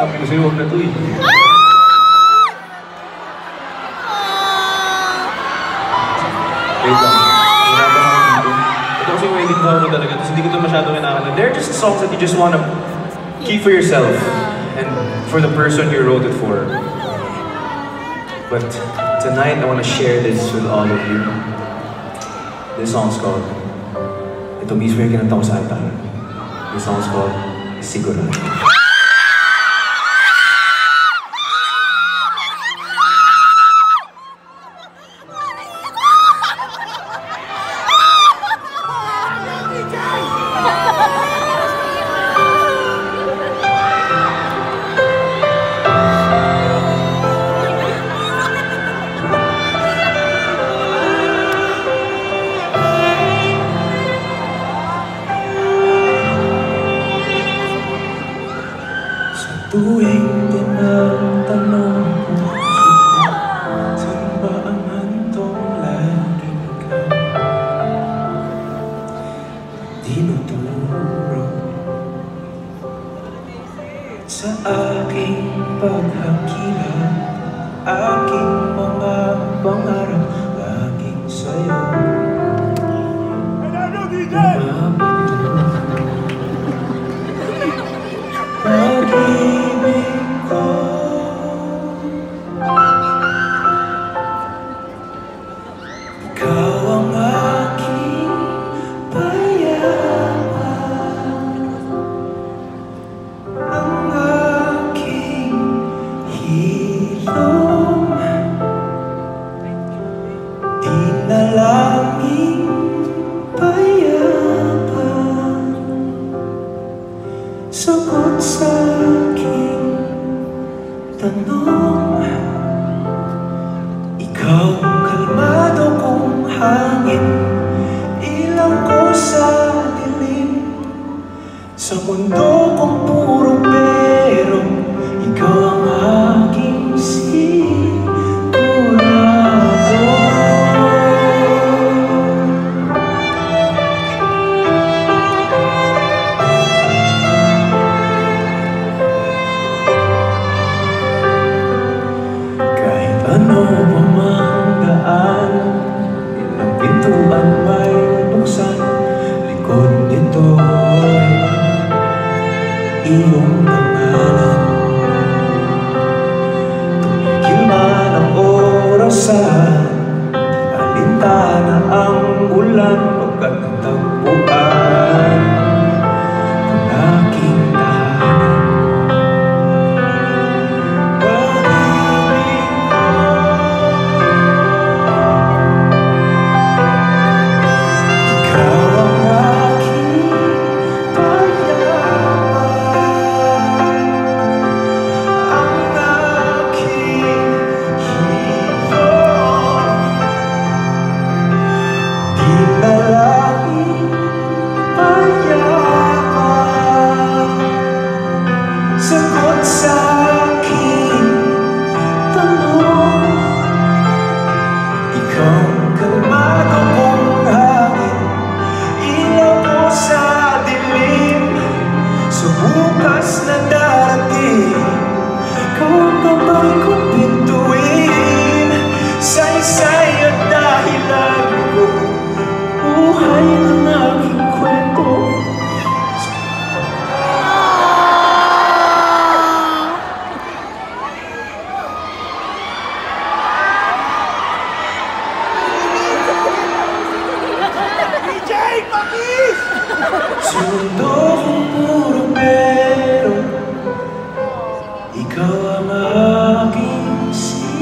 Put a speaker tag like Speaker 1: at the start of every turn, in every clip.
Speaker 1: Sabi ko sa'yo, huwag na to eh. Wait lang. Ito kasi yung wedding vow mo talaga. Tapos hindi ko ito masyadong kinakalan. They're just songs that you just wanna keep for yourself. And for the person you wrote it for. But tonight, I wanna share this with all of you. This song's called... Ito mismo yung kinanta ko sa altar. This song's called Sigurado. Tuwing tinatanong ko saan ba ang hantong laging ikaw tinuturo sa aking paghakila, aking mga pangarap laging sa'yo pag-ibig ko. Ikaw ang aking payaman, ang aking hilom, dinalangin payaman, sagot sa aking tanong. Ikaw kalmado kong hangin, ilaw ko sa dilim, sa mundo kong puro pero ikaw ang aking sigurado. Ano pa mang daan, ilang pintuan may buksan, likod nito'y iyong pangalan. Tumigil man ang orasan, di alintana ang ulan, pagkat natagpuan ang aking tahanan. Sagot sa aking tanong, ikaw kalmado kong hangin, ilaw ko sa dilim, sa bukas na darating. Ikaw ang gabay kong pintuin, saysay at dahilan ko, buhay ng aking kwento. Sa mundo kong puro pero ikaw ang aking sigurado.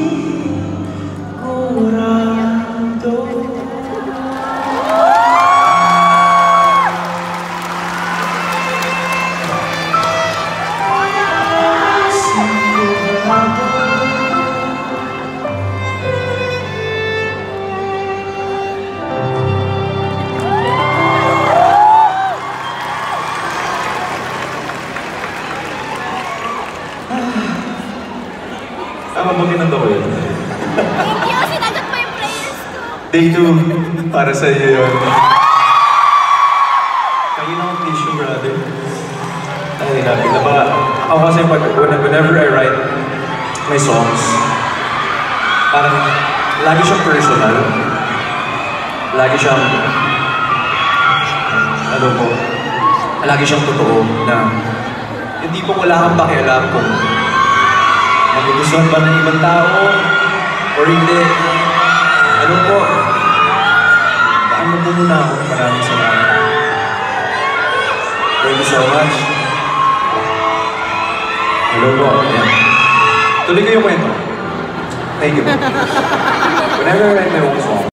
Speaker 1: Tama ba kinanta ko yun?
Speaker 2: Thank you! Sinagot mo yung prayers ko!
Speaker 1: Day 2, para sa iyo yun. Kayo na ang tissue, brother. Ay, happy na ba? Ako kasi whenever I write my songs, parang lagi siyang personal. Lagi siyang, ano po, lagi siyang totoo na hindi po wala kang pakialam kung magugustuhan ba ng ibang tao or hindi. Ano po, paano po muna ako? Maraming salamat. Thank you so much. Hello po. Ayan. Tuloy ko yung kwento. Thank you. Whenever I write my own song,